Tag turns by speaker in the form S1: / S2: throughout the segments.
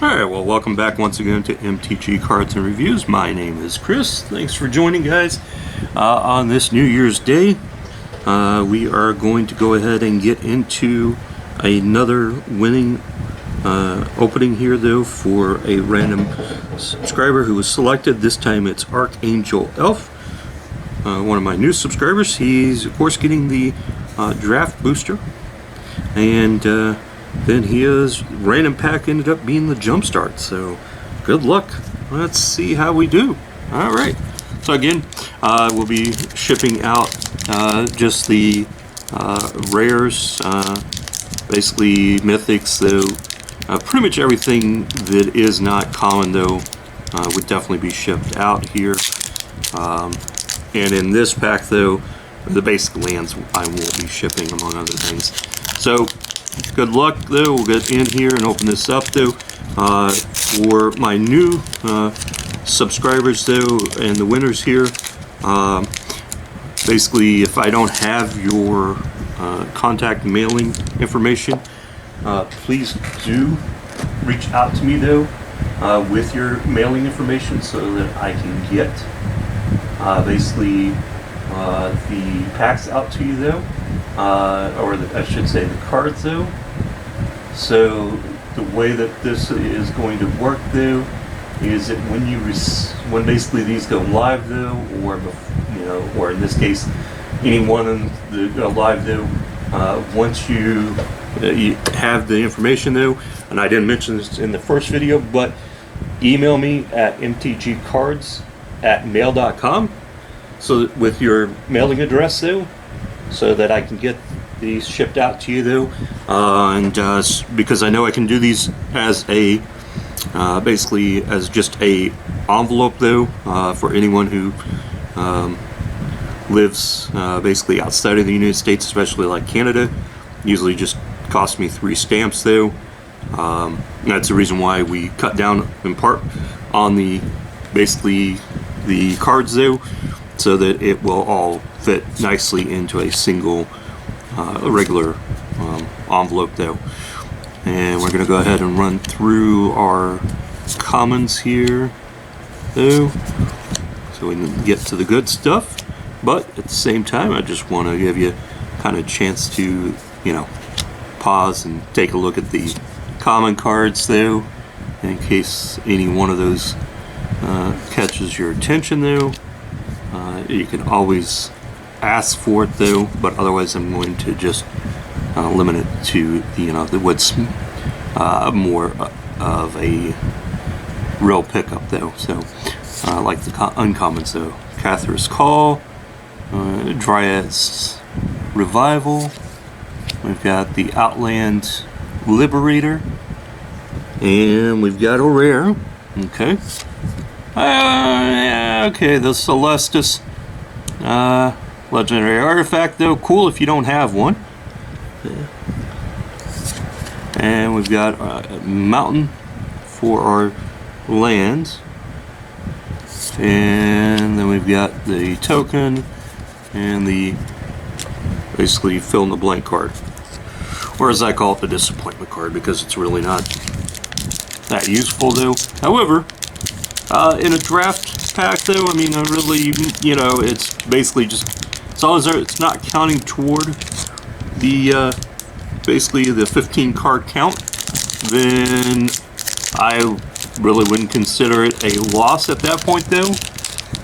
S1: Alright, well, welcome back once again to MTG Cards and Reviews. My name is Chris. Thanks for joining, guys. On this New Year's Day, we are going to go ahead and get into another winning opening here, though, for a random subscriber who was selected. This time it's Archangel Elf, one of my new subscribers. He's, of course, getting the draft booster, and then his random pack ended up being the Jumpstart. So good luck. Let's see how we do. All right. So again, we'll be shipping out just the rares, basically mythics, though. Pretty much everything that is not common, though, would definitely be shipped out here. And in this pack, though, the basic lands I will be shipping, among other things. So good luck, though. We'll get in here and open this up, though. For my new subscribers, though, and the winners here, basically, if I don't have your contact mailing information, please do reach out to me, though, with your mailing information so that I can get basically the packs out to you, though. I should say the cards, though. So the way that this is going to work, though, is that when basically these go live, though, or in this case, any one of them that go live, though, once you have the information, though, and I didn't mention this in the first video, but email me at mtgcards@mail.com, so with your mailing address, though, so that I can get these shipped out to you, though, and because I know I can do these as a basically as just a envelope, though, for anyone who lives basically outside of the United States, especially like Canada. Usually just costs me 3 stamps, though. That's the reason why we cut down in part on the basically the cards, though, so that it will all fit nicely into a single regular envelope, though. And we're going to go ahead and run through our commons here, though, so we can get to the good stuff. But at the same time, I just want to give you kind of a chance to, pause and take a look at the common cards, though, in case any one of those catches your attention, though. You can always ask for it, though, but otherwise I'm going to just limit it to what's more of a real pickup, though. So like the uncommons, though: Catherine's Call, Dryad's Revival. We've got the Outland Liberator, and we've got a rare. Okay. Yeah, okay, the Celestis legendary artifact, though. Cool if you don't have one. Yeah. And we've got a mountain for our lands, and then we've got the token and the basically fill in the blank card, or as I call it, the disappointment card, because it's really not that useful, though. However, in a draft pack, though, I mean, really, it's basically just, as long as it's not counting toward the basically the 15 card count, then I really wouldn't consider it a loss at that point, though.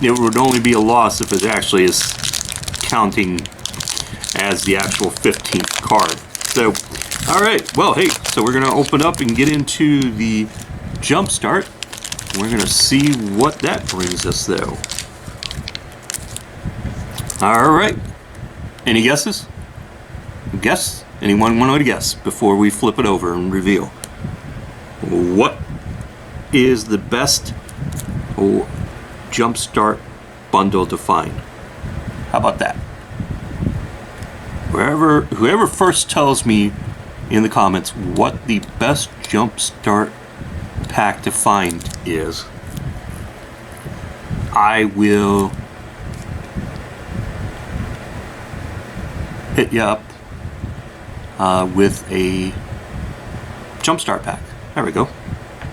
S1: It would only be a loss if it actually is counting as the actual 15th card. So, all right, well, hey, so we're going to open up and get into the Jumpstart. We're going to see what that brings us, though. All right. Any guesses? Guess? Anyone want to guess before we flip it over and reveal? What is the best Jumpstart bundle to find? How about that? Whoever first tells me in the comments what the best Jumpstart pack to find is, I will hit you up with a Jumpstart pack. There we go.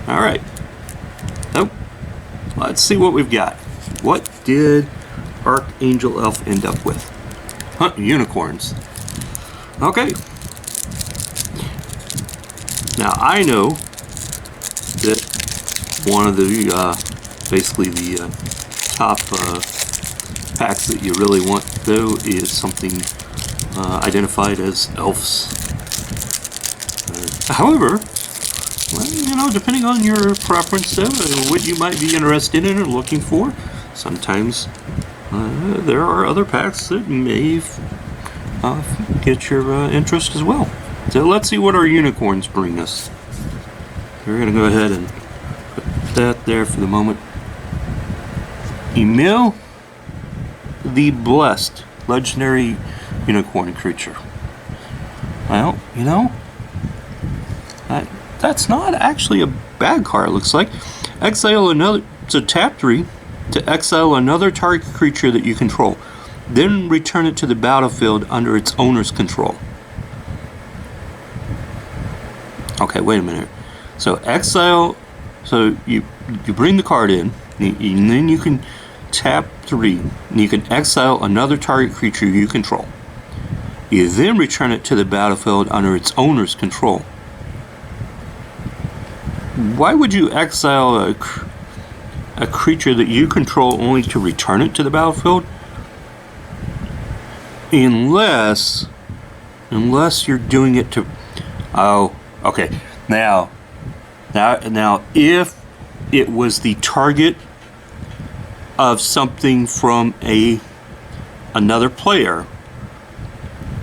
S1: All right. Oh, let's see what we've got. What did Archangel Elf end up with? Unicorns. Okay. Now I know that one of the basically the top packs that you really want though is something identified as elves. However, well, you know, depending on your preference though, what you might be interested in or looking for, sometimes there are other packs that may get your interest as well. So let's see what our unicorns bring us. We're going to go ahead and put that there for the moment. Emil the Blessed, legendary unicorn creature. Well, you know, that's not actually a bad card, it looks like. Exile another, so tap 3 to exile another target creature that you control. Then return it to the battlefield under its owner's control. Okay, wait a minute. So exile, so you bring the card in, and then you can tap 3, and you can exile another target creature you control. You then return it to the battlefield under its owner's control. Why would you exile a creature that you control only to return it to the battlefield? Unless you're doing it to... Oh, okay. Now, if it was the target of something from another player,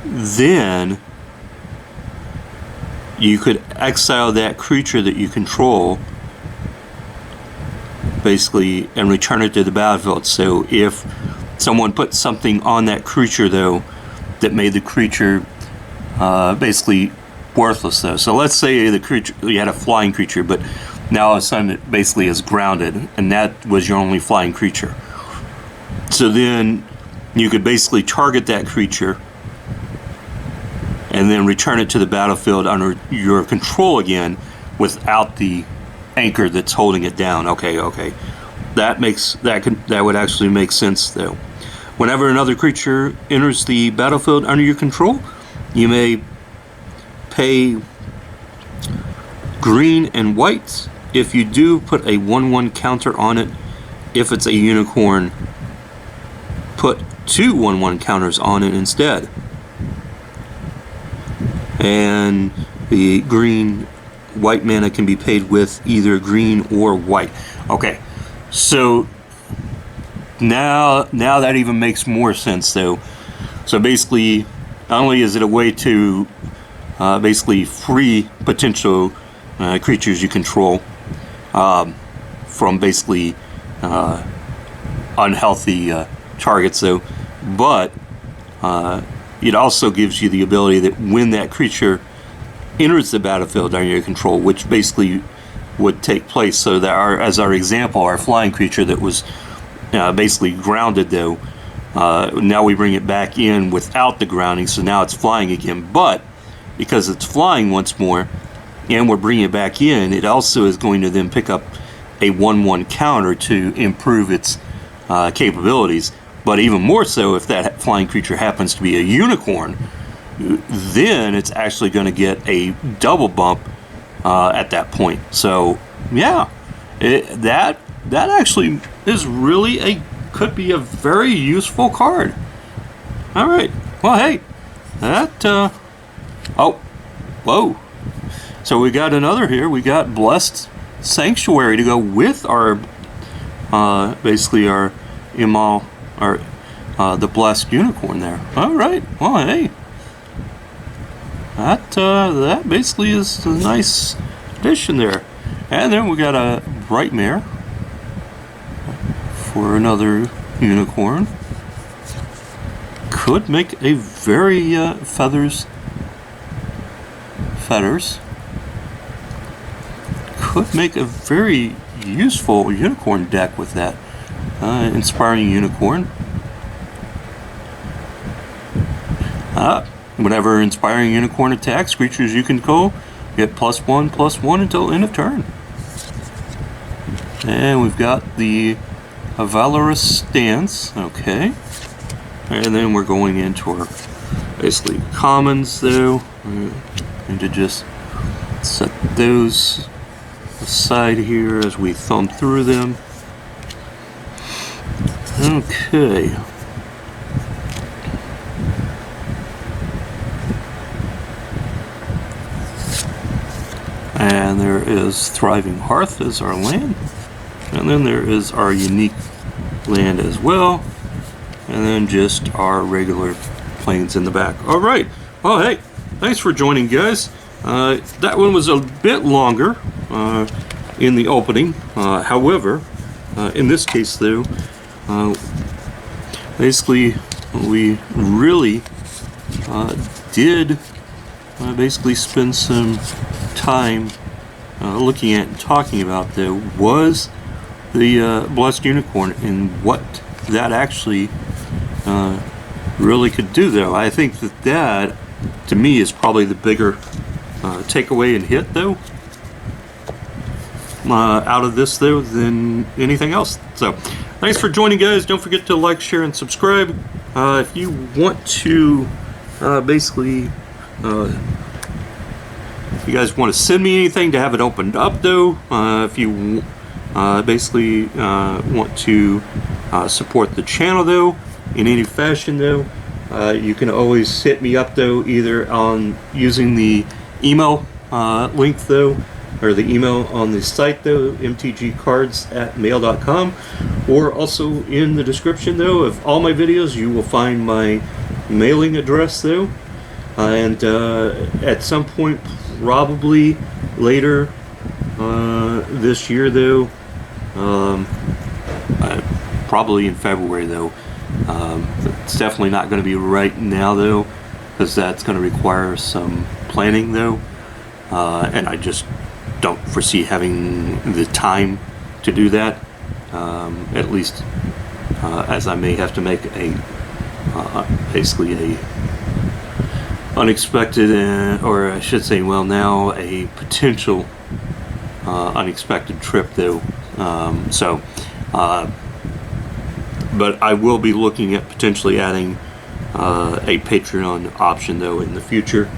S1: then you could exile that creature that you control, basically, and return it to the battlefield. So if someone put something on that creature, though, that made the creature basically worthless, though. So let's say the creature, you had a flying creature, but now all of a sudden it basically is grounded, and that was your only flying creature. So then you could basically target that creature and then return it to the battlefield under your control again without the anchor that's holding it down. Okay. That would actually make sense though. Whenever another creature enters the battlefield under your control, you may pay green and white. If you do, put a 1/1 counter on it. If it's a unicorn, put 2 1/1 counters on it instead. And the green white mana can be paid with either green or white. Okay, so now that even makes more sense though. So basically, not only is it a way to basically free potential creatures you control from basically unhealthy targets though, but it also gives you the ability that when that creature enters the battlefield under your control, which basically would take place, so that as our example, our flying creature that was basically grounded though, now we bring it back in without the grounding, so now it's flying again. But because it's flying once more and we're bringing it back in, it also is going to then pick up a 1/1 counter to improve its capabilities. But even more so, if that flying creature happens to be a unicorn, then it's actually going to get a double bump at that point. So yeah, that actually is really could be a very useful card. All right, well hey, that oh, whoa, so we got another here. We got Blessed Sanctuary to go with our basically our Imal, or the Blessed Unicorn there. All right, well hey, that basically is a nice addition there. And then we got a Brightmare for another unicorn. Could make a very feathers could make a very useful unicorn deck with that. Inspiring Unicorn. Whenever Inspiring Unicorn attacks creatures you control, get +1/+1 until end of turn. And we've got the Valorous stance, okay. And then we're going into our basically commons though. And to just set those aside here as we thumb through them. Okay. And there is Thriving Hearth as our land. And then there is our unique land as well. And then just our regular planes in the back. Alright. Well, hey, thanks for joining, guys. That one was a bit longer in the opening. However, in this case, though, basically we really did basically spend some time looking at and talking about though was the Blessed Unicorn and what that actually really could do though. I think that to me is probably the bigger takeaway and hit though out of this though than anything else. So thanks for joining, guys. Don't forget to like, share, and subscribe. If you want to basically if you guys want to send me anything to have it opened up though, if you basically want to support the channel though in any fashion though, you can always hit me up though either on using the email link though, or the email on the site though, mtgcards@mail.com, or also in the description though of all my videos you will find my mailing address though. And at some point probably later this year though, probably in February though, it's definitely not going to be right now though, because that's going to require some planning though, and I just don't foresee having the time to do that, at least as I may have to make a basically a unexpected, or I should say, well, now a potential unexpected trip though. But I will be looking at potentially adding a Patreon option though in the future.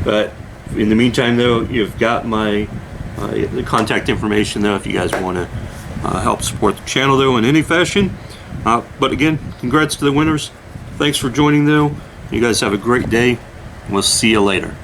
S1: But in the meantime though, you've got my the contact information though if you guys want to help support the channel though in any fashion. But again, congrats to the winners. Thanks for joining though. You guys have a great day. We'll see you later.